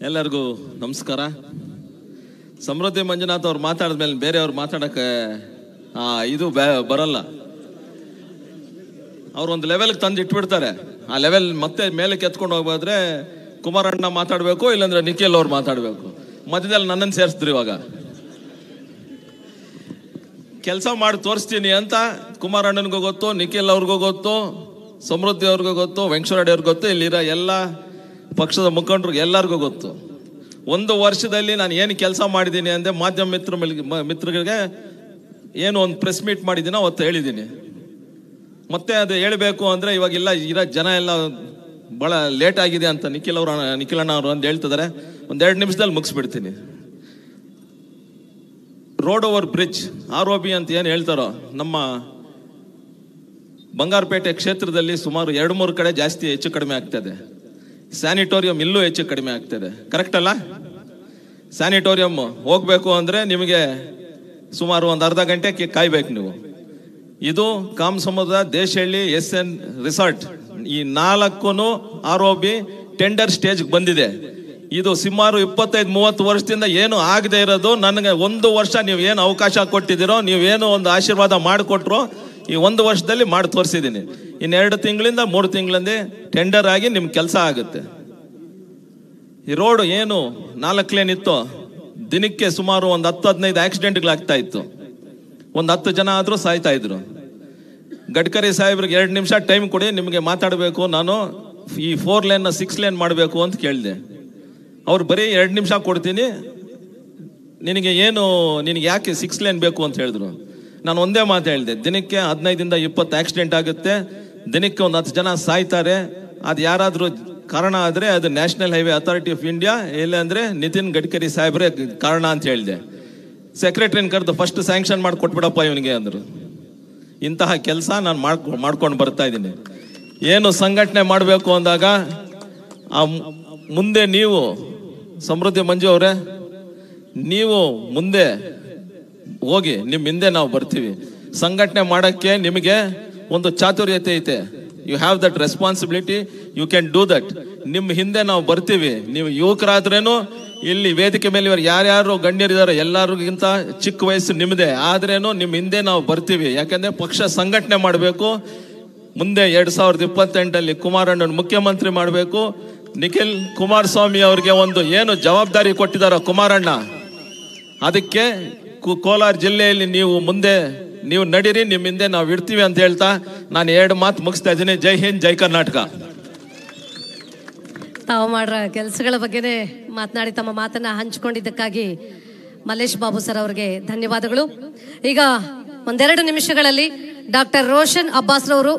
ಎಲ್ಲರಿಗೂ ನಮಸ್ಕಾರ. ಸಮೃದ್ಧಿ ಮಂಜುನಾಥ್ ಅವ್ರು ಮಾತಾಡಿದ್ಮೇಲೆ ಬೇರೆಯವ್ರು ಮಾತಾಡೋಕ್ಕೆ ಇದು ಬರಲ್ಲ. ಅವ್ರು ಒಂದು ಲೆವೆಲ್ಗೆ ತಂದು ಇಟ್ಬಿಡ್ತಾರೆ. ಆ ಲೆವೆಲ್ ಮತ್ತೆ ಮೇಲೆ ಕೆತ್ಕೊಂಡು ಹೋಗ್ಬೋದ್ರೆ ಕುಮಾರಣ್ಣ ಮಾತಾಡಬೇಕು, ಇಲ್ಲಾಂದ್ರೆ ನಿಖಿಲ್ ಅವ್ರು ಮಾತಾಡಬೇಕು. ಮಧ್ಯದಲ್ಲಿ ನನ್ನನ್ನು ಸೇರಿಸಿದ್ರು. ಇವಾಗ ಕೆಲಸ ಮಾಡಿ ತೋರಿಸ್ತೀನಿ ಅಂತ ಕುಮಾರಣ್ಣನಿಗೂ ಗೊತ್ತು, ನಿಖಿಲ್ ಅವ್ರಿಗೂ ಗೊತ್ತು, ಸಮೃದ್ಧಿ ಅವ್ರಿಗೂ ಗೊತ್ತು, ವೆಂಕಟರೆಡ್ಡಿ ಅವ್ರಿಗೂ ಗೊತ್ತು, ಇಲ್ಲಿರೋ ಎಲ್ಲ ಪಕ್ಷದ ಮುಖಂಡರಿಗೆ ಎಲ್ಲರಿಗೂ ಗೊತ್ತು. ಒಂದು ವರ್ಷದಲ್ಲಿ ನಾನು ಏನು ಕೆಲಸ ಮಾಡಿದ್ದೀನಿ ಅಂದರೆ ಮಾಧ್ಯಮ ಮಿತ್ರಗಳಿಗೆ ಏನು ಒಂದು ಪ್ರೆಸ್ ಮೀಟ್ ಮಾಡಿದ್ದೀನೋ ಅವತ್ತು ಹೇಳಿದ್ದೀನಿ. ಮತ್ತೆ ಅದು ಹೇಳಬೇಕು ಅಂದರೆ ಇವಾಗಿಲ್ಲ, ಇರೋ ಜನ ಎಲ್ಲ ಭಾಳ ಲೇಟ್ ಆಗಿದೆ ಅಂತ ನಿಖಿಲಣ್ಣ ಅವರು ಅಂತ ಹೇಳ್ತಿದ್ದಾರೆ. ಒಂದು 2 ನಿಮಿಷದಲ್ಲಿ ಮುಗಿಸ್ಬಿಡ್ತೀನಿ. ರೋಡ್ ಓವರ್ ಬ್ರಿಡ್ಜ್ ROB ಅಂತ ಏನು ಹೇಳ್ತಾರೋ, ನಮ್ಮ ಬಂಗಾರಪೇಟೆ ಕ್ಷೇತ್ರದಲ್ಲಿ ಸುಮಾರು 2-3 ಕಡೆ ಜಾಸ್ತಿ ಹೆಚ್ಚು ಕಡಿಮೆ ಆಗ್ತದೆ. ಸ್ಯಾನಿಟೋರಿಯಂ ಇಲ್ಲೂ ಹೆಚ್ಚು ಕಡಿಮೆ ಆಗ್ತದೆ. ಕರೆಕ್ಟ್ ಅಲ್ಲ? ಸ್ಯಾನಿಟೋರಿಯಂ ಹೋಗ್ಬೇಕು ಅಂದರೆ ನಿಮಗೆ ಸುಮಾರು ಒಂದು ಅರ್ಧ ಗಂಟೆ ಕಾಯ್ಬೇಕು ನೀವು. ಇದು ಕಾಮಸಮುದ್ರ, ದೇಶಹಳ್ಳಿ, SN ರಿಸಾರ್ಟ್, ಈ 4 ROB ಟೆಂಡರ್ ಸ್ಟೇಜ್ಗೆ ಬಂದಿದೆ. ಇದು ಸುಮಾರು 25-30 ವರ್ಷದಿಂದ ಏನು ಆಗದೆ ಇರೋದು. ನನಗೆ 1 ವರ್ಷ ನೀವು ಏನು ಅವಕಾಶ ಕೊಟ್ಟಿದ್ದೀರೋ, ನೀವೇನು ಒಂದು ಆಶೀರ್ವಾದ ಮಾಡಿಕೊಟ್ರು, ಈ 1 ವರ್ಷದಲ್ಲಿ ಮಾಡಿ ತೋರಿಸಿದ್ದೀನಿ. ಇನ್ನು 2 ತಿಂಗಳಿಂದ 3 ತಿಂಗಳಲ್ಲಿ ಟೆಂಡರ್ ಆಗಿ ನಿಮ್ಮ ಕೆಲಸ ಆಗುತ್ತೆ. ಈ ರೋಡ್ ಏನು 4 ಲೇನ್ ಇತ್ತು, ದಿನಕ್ಕೆ ಸುಮಾರು ಒಂದು 10-15 ಆಕ್ಸಿಡೆಂಟ್ಗಳಾಗ್ತಾ ಇತ್ತು. ಒಂದು 10 ಜನ ಆದರೂ ಸಾಯ್ತಾ ಇದ್ರು. ಗಡ್ಕರಿ ಸಾಹೇಬ್ರಿಗೆ 2 ನಿಮಿಷ ಟೈಮ್ ಕೊಡಿ, ನಿಮಗೆ ಮಾತಾಡಬೇಕು, ನಾನು ಈ 4 ಲೇನ್ನ 6 ಲೇನ್ ಮಾಡಬೇಕು ಅಂತ ಕೇಳಿದೆ. ಅವ್ರು ಬರೀ 2 ನಿಮಿಷ ಕೊಡ್ತೀನಿ, ನಿನಗೆ ಯಾಕೆ 6 ಲೇನ್ ಬೇಕು ಅಂತ ಹೇಳಿದ್ರು. ನಾನು ಒಂದೇ ಮಾತು ಹೇಳಿದೆ, ದಿನಕ್ಕೆ 15-20 ಆಕ್ಸಿಡೆಂಟ್ ಆಗುತ್ತೆ, ದಿನಕ್ಕೆ ಒಂದು 10 ಜನ ಸಾಯ್ತಾರೆ. ಅದು ಯಾರಾದರೂ ಕಾರಣ ಆದರೆ ಅದು national highway authority of India, ಇಲ್ಲ ಅಂದರೆ ನಿತಿನ್ ಗಡ್ಕರಿ ಸಾಹೇಬ್ರೆ ಕಾರಣ ಅಂತ ಹೇಳಿದೆ. ಸೆಕ್ರೆಟರಿನ ಕರೆದು ಫಸ್ಟ್ ಸ್ಯಾಂಕ್ಷನ್ ಮಾಡಿ ಕೊಟ್ಬಿಡಪ್ಪ ಇವನಿಗೆ ಅಂದರು. ಇಂತಹ ಕೆಲಸ ನಾನು ಮಾಡ್ಕೊಂಡು ಬರ್ತಾ ಇದ್ದೀನಿ. ಏನು ಸಂಘಟನೆ ಮಾಡಬೇಕು ಅಂದಾಗ ಮುಂದೆ ನೀವು ಸಮೃದ್ಧಿ ಮಂಜು ಅವರೇ, ನೀವು ಮುಂದೆ ಹೋಗಿ, ನಿಮ್ಮ ಹಿಂದೆ ನಾವು ಬರ್ತೀವಿ. ಸಂಘಟನೆ ಮಾಡೋಕ್ಕೆ ನಿಮಗೆ ಒಂದು ಚಾತುರ್ಯತೆ ಐತೆ. You have that responsibility, you can do that. ನಿಮ್ಮ ಹಿಂದೆ ನಾವು ಬರ್ತೀವಿ. ನೀವು ಯುವಕರಾದ್ರೇನು, ಇಲ್ಲಿ ವೇದಿಕೆ ಮೇಲೆ ಇವರು ಯಾರ್ಯಾರು ಗಣ್ಯರಿದ್ದಾರೆ ಎಲ್ಲರಿಗಿಂತ ಚಿಕ್ಕ ವಯಸ್ಸು ನಿಮ್ಮದೇ, ಆದ್ರೇನು ನಿಮ್ಮ ಹಿಂದೆ ನಾವು ಬರ್ತೀವಿ. ಯಾಕಂದರೆ ಪಕ್ಷ ಸಂಘಟನೆ ಮಾಡಬೇಕು. ಮುಂದೆ 2028 ಕುಮಾರಣ್ಣನ ಮುಖ್ಯಮಂತ್ರಿ ಮಾಡಬೇಕು. ನಿಖಿಲ್ ಕುಮಾರಸ್ವಾಮಿ ಅವ್ರಿಗೆ ಒಂದು ಏನು ಜವಾಬ್ದಾರಿ ಕೊಟ್ಟಿದ್ದಾರೋ ಕುಮಾರಣ್ಣ, ಅದಕ್ಕೆ ಕೋಲಾರ ಜಿಲ್ಲೆಯಲ್ಲಿ ನೀವು ಮುಂದೆ ನೀವು ನಡೀರಿ, ನಿಮ್ಮ ಹಿಂದೆ ನಾವು ಇಡ್ತೀವಿ ಅಂತ ಹೇಳ್ತಾ ನಾನು 2 ಮಾತು ಮುಗಿಸ್ತಾ ಇದ್ದೀನಿ. ಜೈ ಹಿಂದ್, ಜೈ ಕರ್ನಾಟಕ. ತಾವು ಮಾಡ್ರ ಕೆಲಸಗಳ ಬಗ್ಗೆನೇ ಮಾತನಾಡಿ ತಮ್ಮ ಮಾತನ್ನ ಹಂಚಿಕೊಂಡಿದ್ದಕ್ಕಾಗಿ ಮಲ್ಲೇಶ್ ಬಾಬು ಸರ್ ಅವರಿಗೆ ಧನ್ಯವಾದಗಳು. ಈಗ 1-2 ನಿಮಿಷಗಳಲ್ಲಿ ಡಾಕ್ಟರ್ ರೋಷನ್ ಅಬ್ಬಾಸ್ ರವರು